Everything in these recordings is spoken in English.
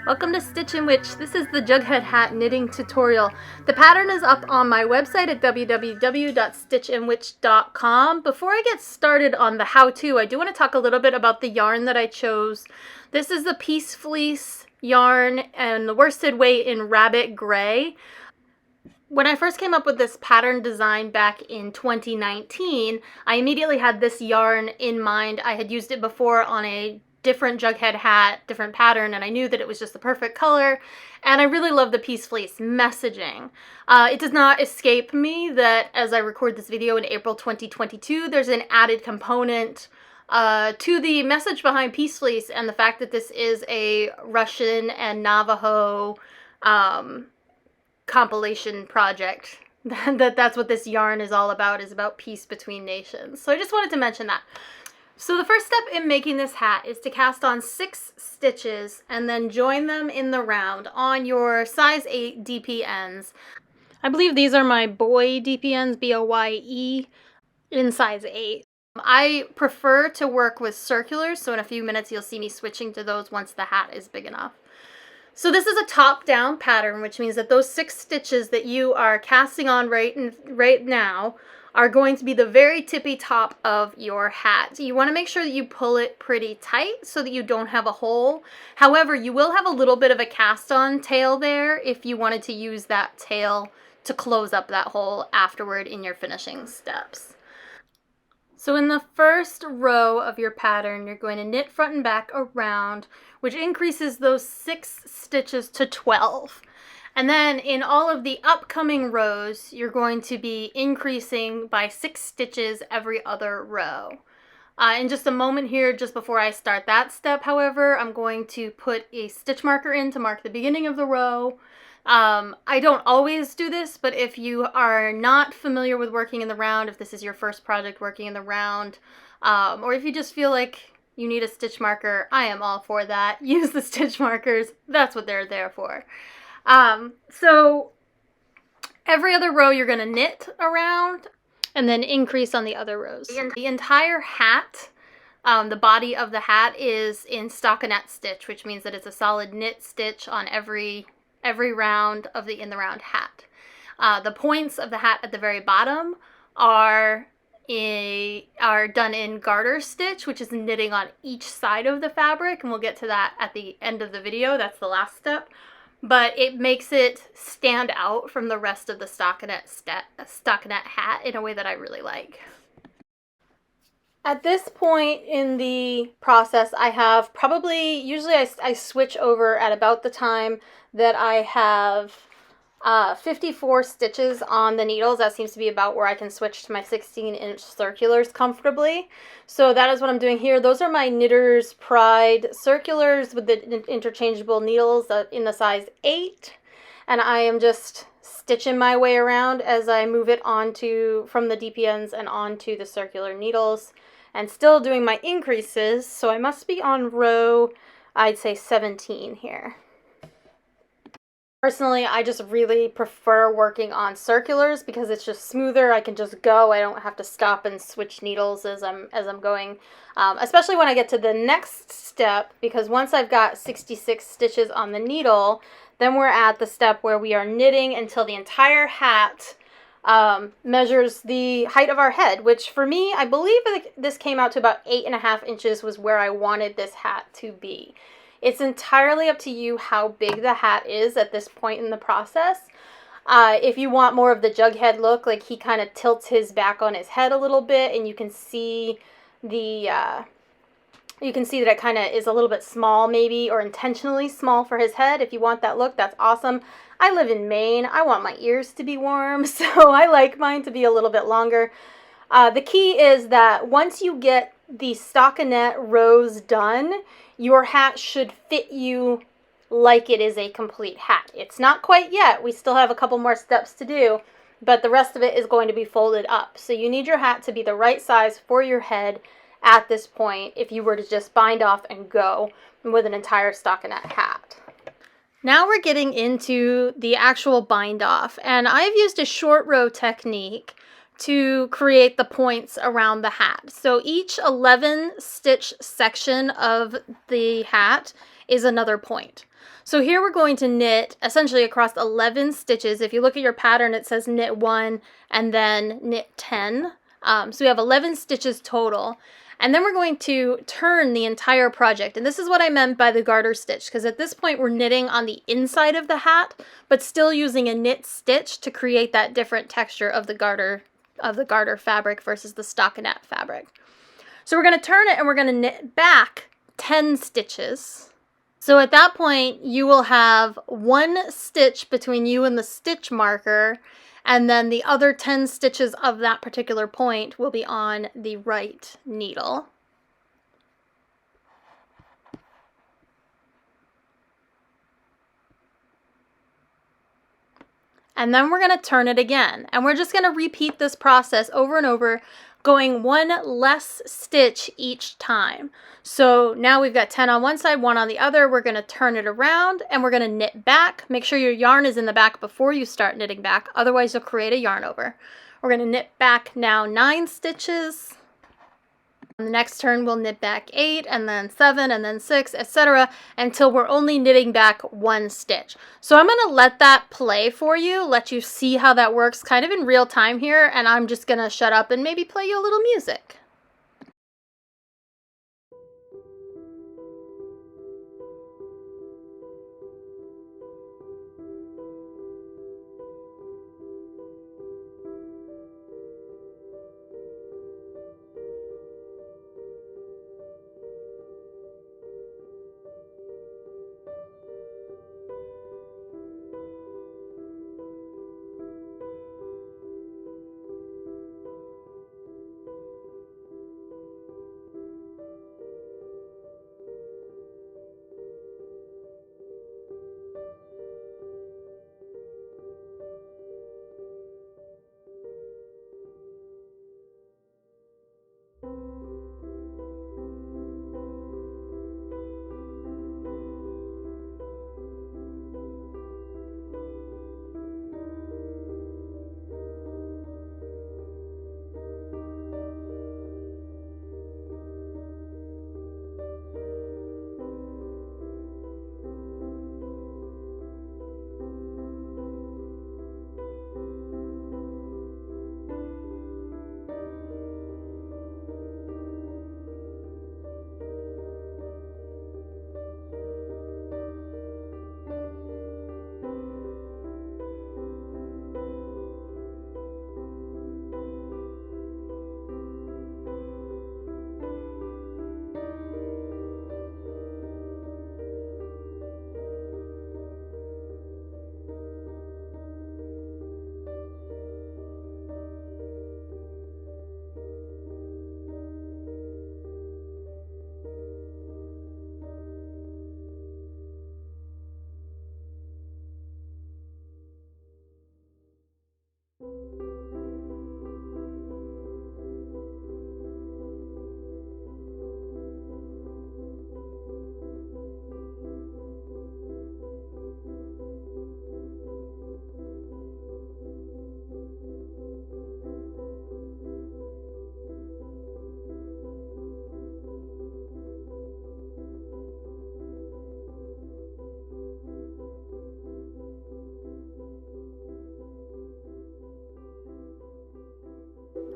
Welcome to Stitch and Witch. This is the Jughead Hat knitting tutorial. The pattern is up on my website at www.stitchandwitch.com. Before I get started on the how-to, I do want to talk a little bit about the yarn that I chose. This is the Peace Fleece yarn and the worsted weight in Rabbit Gray. When I first came up with this pattern design back in 2019, I immediately had this yarn in mind. I had used it before on a different Jughead hat, different pattern, and I knew that it was just the perfect color, and I really love the Peace Fleece messaging. It does not escape me that as I record this video in April 2022, there's an added component to the message behind Peace Fleece, and the fact that this is a Russian and Navajo compilation project. That's what this yarn is all about, is about peace between nations. So I just wanted to mention that. So the first step in making this hat is to cast on 6 stitches and then join them in the round on your size 8 DPNs. I believe these are my Boye DPNs, B-O-Y-E, in size 8. I prefer to work with circulars, so in a few minutes you'll see me switching to those once the hat is big enough. So this is a top-down pattern, which means that those 6 stitches that you are casting on right now are going to be the very tippy top of your hat. You want to make sure that you pull it pretty tight so that you don't have a hole. However, you will have a little bit of a cast on tail there if you wanted to use that tail to close up that hole afterward in your finishing steps. So in the first row of your pattern, you're going to knit front and back around, which increases those 6 stitches to 12. And then in all of the upcoming rows, you're going to be increasing by 6 stitches every other row. In just a moment here, just before I start that step, however, I'm going to put a stitch marker in to mark the beginning of the row. I don't always do this, but if you are not familiar with working in the round, if this is your first project working in the round, or if you just feel like you need a stitch marker, I am all for that. Use the stitch markers. That's what they're there for. So every other row you're going to knit around and then increase on the other rows. The entire hat, the body of the hat is in stockinette stitch, which means that it's a solid knit stitch on every round of the in the round hat. The points of the hat at the very bottom are done in garter stitch, which is knitting on each side of the fabric, and we'll get to that at the end of the video. That's the last step. But it makes it stand out from the rest of the stockinette hat in a way that I really like. At this point in the process, I have usually I switch over at about the time that I have 54 stitches on the needles. That seems to be about where I can switch to my 16-inch circulars comfortably. So that is what I'm doing here. Those are my Knitter's Pride circulars with the interchangeable needles in the size 8. And I am just stitching my way around as I move it from the DPNs and onto the circular needles. And still doing my increases, so I must be on row, I'd say 17 here. Personally, I just really prefer working on circulars because it's just smoother. I can just go. I don't have to stop and switch needles as I'm going, especially when I get to the next step, because once I've got 66 stitches on the needle, then we're at the step where we are knitting until the entire hat measures the height of our head, which for me, I believe this came out to about 8.5 inches was where I wanted this hat to be. It's entirely up to you how big the hat is at this point in the process. If you want more of the Jughead look, like he kind of tilts his back on his head a little bit, and you can see that it kind of is a little bit small maybe, or intentionally small for his head. If you want that look, that's awesome. I live in Maine. I want my ears to be warm, so I like mine to be a little bit longer. The key is that once you get the stockinette rows done, your hat should fit you like it is a complete hat. It's not quite yet. We still have a couple more steps to do, but the rest of it is going to be folded up. So you need your hat to be the right size for your head at this point if you were to just bind off and go with an entire stockinette hat. Now we're getting into the actual bind off, and I've used a short row technique to create the points around the hat. So each 11 stitch section of the hat is another point. So here we're going to knit essentially across 11 stitches. If you look at your pattern, it says knit 1 and then knit 10. So we have 11 stitches total. And then we're going to turn the entire project. And this is what I meant by the garter stitch, because at this point we're knitting on the inside of the hat, but still using a knit stitch to create that different texture of the garter fabric versus the stockinette fabric. So we're going to turn it and we're going to knit back 10 stitches. So at that point, you will have one stitch between you and the stitch marker, and then the other 10 stitches of that particular point will be on the right needle. And then we're going to turn it again. And we're just going to repeat this process over and over, going one less stitch each time. So now we've got 10 on one side, 1 on the other. We're going to turn it around and we're going to knit back. Make sure your yarn is in the back before you start knitting back. Otherwise, you'll create a yarn over. We're going to knit back now 9 stitches. On the next turn, we'll knit back 8 and then 7 and then 6, etc. until we're only knitting back 1 stitch. So I'm going to let that play for you, let you see how that works kind of in real time here, and I'm just going to shut up and maybe play you a little music.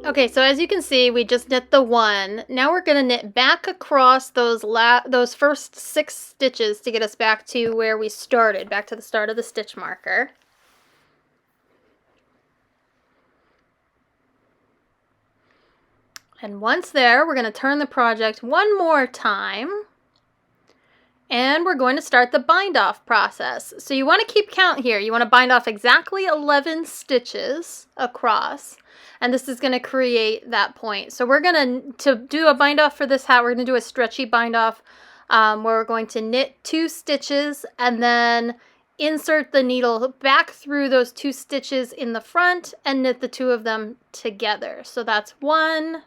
Okay, so as you can see, we just knit the 1. Now we're going to knit back across those first 6 stitches to get us back to where we started, back to the start of the stitch marker. And once there, we're going to turn the project one more time. And we're going to start the bind off process. So you want to keep count here. You want to bind off exactly 11 stitches across. And this is going to create that point. So we're going to do a bind off for this hat, we're going to do a stretchy bind off where we're going to knit 2 stitches and then insert the needle back through those 2 stitches in the front and knit the 2 of them together. So that's 1,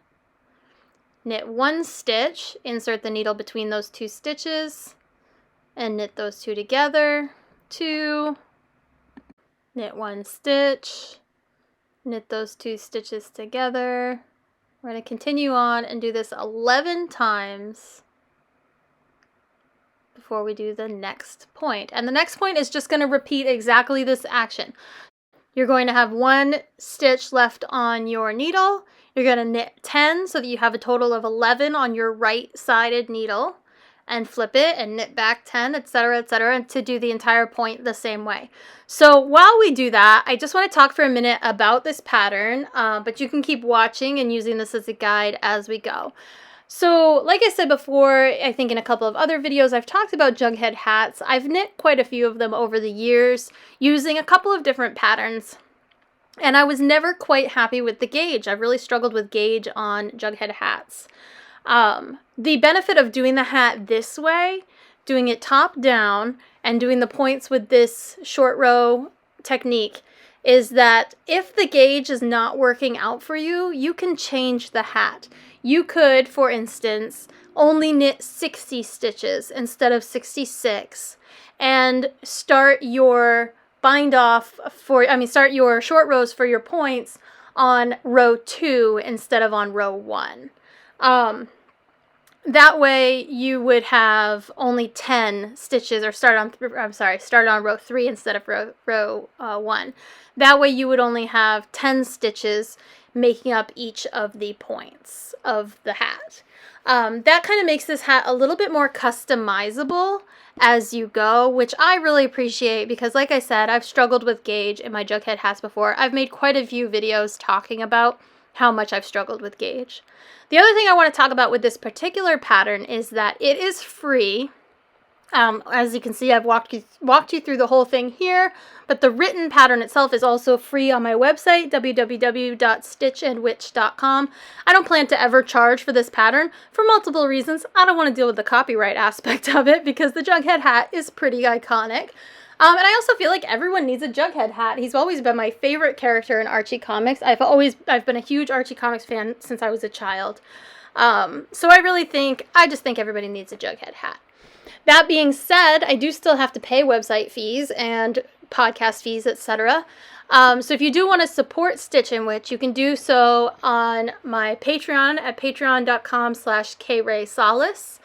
knit 1 stitch, insert the needle between those 2 stitches and knit those 2 together, 2, knit 1 stitch, knit those 2 stitches together. We're going to continue on and do this 11 times before we do the next point. And the next point is just going to repeat exactly this action. You're going to have 1 stitch left on your needle. You're going to knit 10 so that you have a total of 11 on your right-sided needle, and flip it and knit back 10, etc., and to do the entire point the same way. So while we do that, I just want to talk for a minute about this pattern, but you can keep watching and using this as a guide as we go. So like I said before, I think in a couple of other videos, I've talked about Jughead hats. I've knit quite a few of them over the years using a couple of different patterns. And I was never quite happy with the gauge. I've really struggled with gauge on Jughead hats. The benefit of doing the hat this way, doing it top down, and doing the points with this short row technique is that if the gauge is not working out for you, you can change the hat. You could, for instance, only knit 60 stitches instead of 66 and start your start your short rows for your points on row 2 instead of on row 1. That way you would have only 10 stitches, or start on row 3 instead of row 1. That way you would only have 10 stitches making up each of the points of the hat. That kind of makes this hat a little bit more customizable as you go, which I really appreciate because, like I said, I've struggled with gauge in my Jughead hats before. I've made quite a few videos talking about how much I've struggled with gauge. The other thing I want to talk about with this particular pattern is that it is free. As you can see, I've walked you through the whole thing here, but the written pattern itself is also free on my website, www.stitchandwitch.com. I don't plan to ever charge for this pattern for multiple reasons. I don't want to deal with the copyright aspect of it because the Jughead hat is pretty iconic. And I also feel like everyone needs a Jughead hat. He's always been my favorite character in Archie comics. I've been a huge Archie comics fan since I was a child. So I just think everybody needs a Jughead hat. That being said, I do still have to pay website fees and podcast fees, etc. So if you do want to support Stitch and Witch, you can do so on my Patreon at patreon.com/KRaySaulis,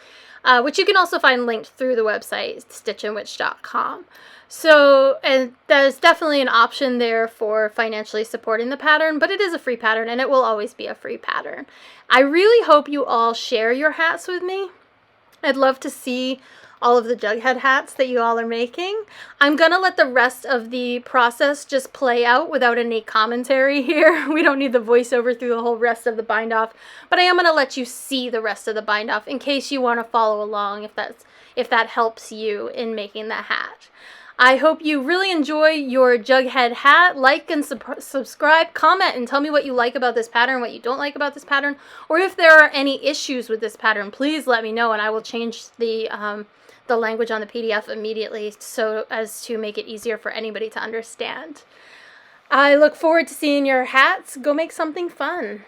which you can also find linked through the website, stitchandwitch.com. So, and there's definitely an option there for financially supporting the pattern, but it is a free pattern and it will always be a free pattern. I really hope you all share your hats with me. I'd love to see all of the Jughead hats that you all are making. I'm going to let the rest of the process just play out without any commentary here. We don't need the voiceover through the whole rest of the bind off, but I am going to let you see the rest of the bind off in case you want to follow along if that helps you in making the hat. I hope you really enjoy your Jughead hat. Like and subscribe, comment, and tell me what you like about this pattern, what you don't like about this pattern, or if there are any issues with this pattern, please let me know and I will change the language on the PDF immediately so as to make it easier for anybody to understand. I look forward to seeing your hats. Go make something fun.